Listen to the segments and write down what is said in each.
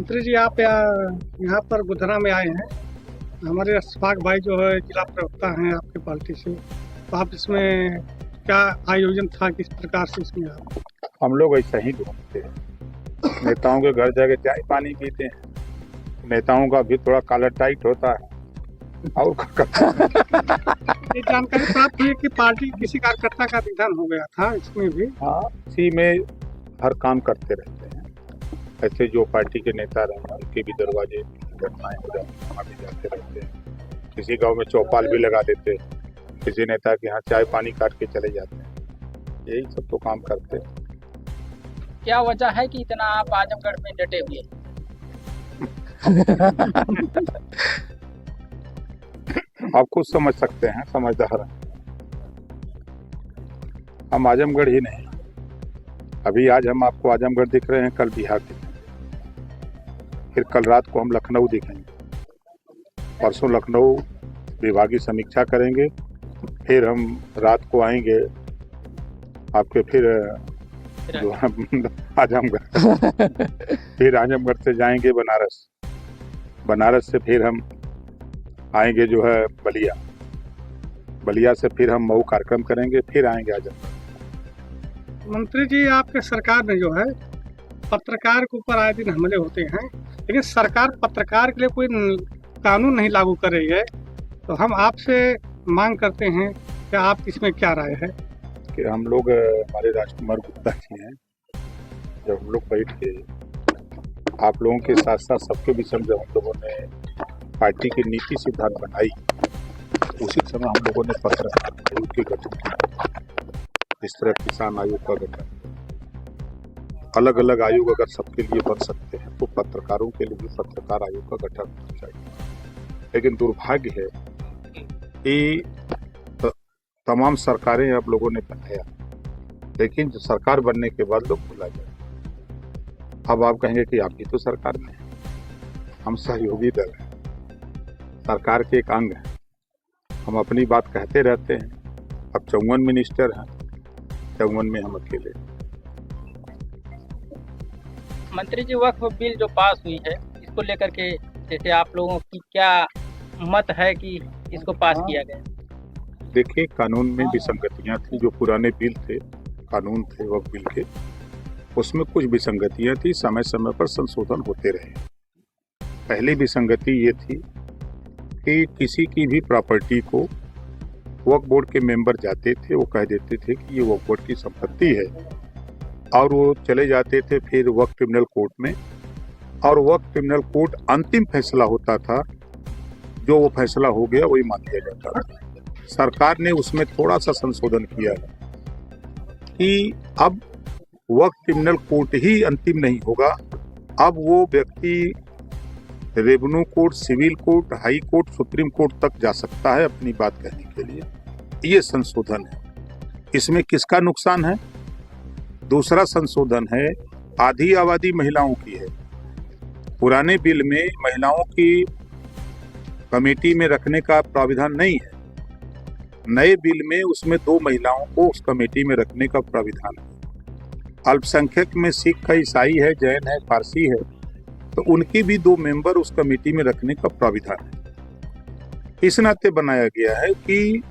मंत्री जी आप यहाँ पर गुधरा में आए हैं। हमारे अशफाक भाई जो है जिला प्रवक्ता हैं आपके पार्टी से, तो आप इसमें क्या आयोजन था, किस प्रकार से इसमें आप? हम लोग ऐसा ही घूमते हैं, नेताओं के घर जाके चाय पानी पीते हैं। नेताओं का भी थोड़ा कॉलर टाइट होता है और ये जानकारी प्राप्त हुई कि पार्टी किसी कार्यकर्ता का निधन हो गया था, इसमें भी हाँ, इसी में हर काम करते रहते हैं। ऐसे जो पार्टी के नेता रहे उनके भी दरवाजे घटनाएं हो जाती हैं, वहाँ भी जाते रहते हैं। किसी गांव में चौपाल भी लगा देते हैं, किसी नेता के यहाँ चाय पानी काट के चले जाते हैं। यही सब तो काम करते हैं। क्या वजह है कि इतना आप आजमगढ़ में डटे हुए? आप खुद समझ सकते हैं, समझदार हैं। हम आजमगढ़ ही नहीं, अभी आज हम आपको आजमगढ़ दिख रहे हैं, कल बिहार दिखेंगे, फिर कल रात को हम लखनऊ दिखेंगे, परसों लखनऊ विभागीय समीक्षा करेंगे, फिर हम रात को आएंगे आपके फिर जो आजमगढ़ फिर आजमगढ़ से जाएंगे बनारस, बनारस से फिर हम आएंगे जो है बलिया, बलिया से फिर हम मऊ कार्यक्रम करेंगे, फिर आएंगे आजमगढ़। मंत्री जी आपके सरकार में जो है पत्रकार के ऊपर आए दिन हमले होते हैं, लेकिन सरकार पत्रकार के लिए कोई कानून नहीं लागू कर रही है, तो हम आपसे मांग करते हैं कि आप इसमें क्या राय है? कि हम लोग हमारे राजकुमार गुप्ता जी हैं, जब हम लोग बैठ के आप लोगों के साथ साथ सबके विषय में जब हम लोगों ने पार्टी की नीति सिद्धांत बनाई, उसी समय हम लोगों ने पत्रकार आयोग के गठन किया। इस तरह किसान आयोग का गठन, अलग अलग आयोग अगर सबके लिए बन सकते हैं तो पत्रकारों के लिए भी पत्रकार आयोग का गठन होना चाहिए। लेकिन दुर्भाग्य है कि तमाम सरकारें आप लोगों ने बनाया, लेकिन जो सरकार बनने के बाद लोग भुला गए। अब आप कहेंगे कि आप भी तो सरकार में हैं, हम सहयोगी दल हैं, सरकार के एक अंग हैं, हम अपनी बात कहते रहते हैं। अब 54 मिनिस्टर हैं, 54 में हम अकेले। मंत्री जी, वक्फ बिल जो पास हुई है, इसको लेकर के जैसे आप लोगों की क्या मत है कि इसको पास किया गया? देखिए, कानून में विसंगतियां थी, जो पुराने बिल थे, कानून थे वक्फ बिल के, उसमें कुछ विसंगतियां थी, समय समय पर संशोधन होते रहे। पहली विसंगति ये थी कि किसी की भी प्रॉपर्टी को वक्फ बोर्ड के मेंबर जाते थे, वो कह देते थे कि ये वक्फ बोर्ड की संपत्ति है, और वो चले जाते थे फिर वक्फ ट्रिब्यूनल कोर्ट में, और वक्फ ट्रिब्यूनल कोर्ट अंतिम फैसला होता था, जो वो फैसला हो गया वही मान लिया जाता था। सरकार ने उसमें थोड़ा सा संशोधन किया है कि अब वक्फ ट्रिब्यूनल कोर्ट ही अंतिम नहीं होगा, अब वो व्यक्ति revenue court, civil court, high court, supreme court तक जा सकता है अपनी बात कहने के लिए। ये संशोधन है। इसमें किसका नुकसान है? दूसरा संशोधन है, आधी आबादी महिलाओं की है। पुराने बिल में महिलाओं की कमेटी में रखने का प्राविधान नहीं है, नए बिल में उसमें 2 महिलाओं को उस कमेटी में रखने का प्राविधान है। अल्पसंख्यक में सिख है, ईसाई है, जैन है, फारसी है, तो उनकी भी 2 मेंबर उस कमेटी में रखने का प्राविधान है। इस नाते बनाया गया है कि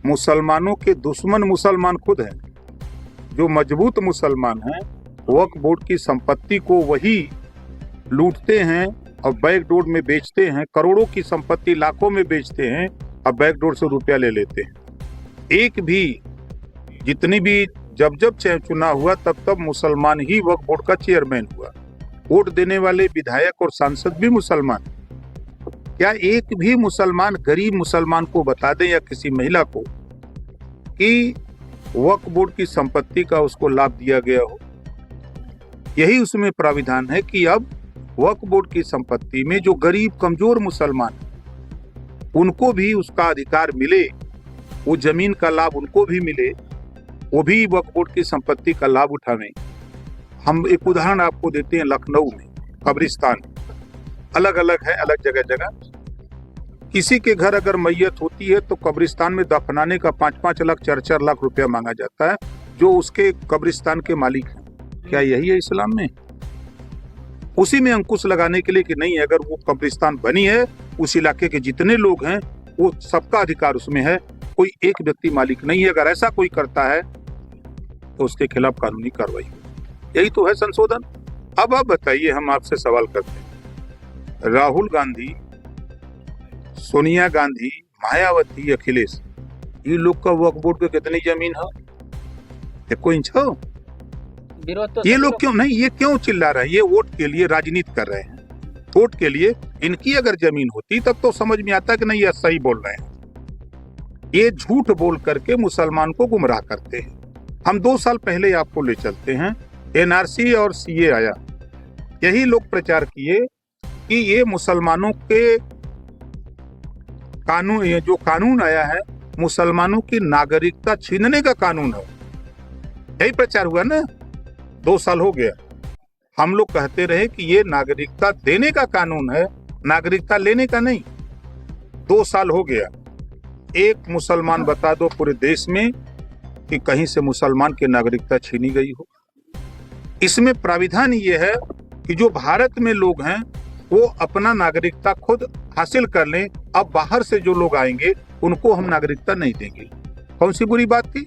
मुसलमानों के दुश्मन मुसलमान खुद हैं। जो मजबूत मुसलमान हैं, वक्फ बोर्ड की संपत्ति को वही लूटते हैं और बैकडोर में बेचते हैं, करोड़ों की संपत्ति लाखों में बेचते हैं और बैकडोर से रुपया ले लेते हैं। एक भी, जितनी भी जब चुनाव हुआ तब मुसलमान ही वक्फ बोर्ड का चेयरमैन हुआ। वोट देने वाले विधायक और सांसद भी मुसलमान। क्या एक भी मुसलमान गरीब मुसलमान को बता दें या किसी महिला को कि वक्फ बोर्ड की संपत्ति का उसको लाभ दिया गया हो? यही उसमें प्राविधान है कि अब वक्फ बोर्ड की संपत्ति में जो गरीब कमजोर मुसलमान उनको भी उसका अधिकार मिले, वो जमीन का लाभ उनको भी मिले, वो भी वक्फ बोर्ड की संपत्ति का लाभ उठावें। हम एक उदाहरण आपको देते हैं, लखनऊ में कब्रिस्तान अलग अलग है, अलग जगह जगह। किसी के घर अगर मैयत होती है तो कब्रिस्तान में दफनाने का 5-5 लाख 4-4 लाख रुपया मांगा जाता है, जो उसके कब्रिस्तान के मालिक हैं। क्या यही है इस्लाम में? उसी में अंकुश लगाने के लिए कि नहीं, अगर वो कब्रिस्तान बनी है, उस इलाके के जितने लोग हैं वो सबका अधिकार उसमें है, कोई एक व्यक्ति मालिक नहीं है। अगर ऐसा कोई करता है तो उसके खिलाफ कानूनी कार्रवाई हो। यही तो है संशोधन। अब आप बताइए, हम आपसे सवाल करते हैं, राहुल गांधी, सोनिया गांधी, मायावती, अखिलेश, ये लोग का वक्फ बोर्ड पे कितनी जमीन है? 1 इंच हो? विरोध तो ये सभी लोग क्यों नहीं, ये क्यों चिल्ला रहे हैं? ये वोट के लिए राजनीति कर रहे हैं, वोट के लिए। इनकी अगर जमीन होती तब तो समझ में आता कि नहीं ये सही बोल रहे हैं। ये झूठ बोल करके मुसलमान को गुमराह करते हैं। हम 2 साल पहले आपको ले चलते हैं, एनआरसी और सीए आया, यही लोग प्रचार किए कि ये मुसलमानों के कानून, ये जो कानून आया है मुसलमानों की नागरिकता छीनने का कानून है, यही प्रचार हुआ ना। 2 साल हो गया, हम लोग कहते रहे कि ये नागरिकता देने का कानून है, नागरिकता लेने का नहीं। 2 साल हो गया, एक मुसलमान बता दो पूरे देश में कि कहीं से मुसलमान की नागरिकता छीनी गई हो। इसमें प्राविधान ये है कि जो भारत में लोग हैं वो अपना नागरिकता खुद हासिल कर लें। अब बाहर से जो लोग आएंगे उनको हम नागरिकता नहीं देंगे। कौन सी बुरी बात थी?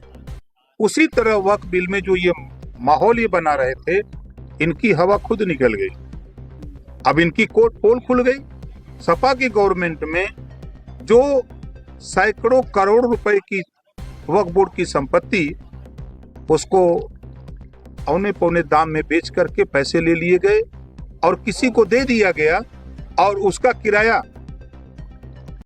उसी तरह वक्फ बिल में जो ये माहौल ये बना रहे थे, इनकी हवा खुद निकल गई। अब इनकी पोल खुल गई। सपा की गवर्नमेंट में जो सैकड़ों करोड़ रुपए की वक्फ बोर्ड की संपत्ति, उसको औने पौने दाम में बेच करके पैसे ले लिए गए और किसी को दे दिया गया और उसका किराया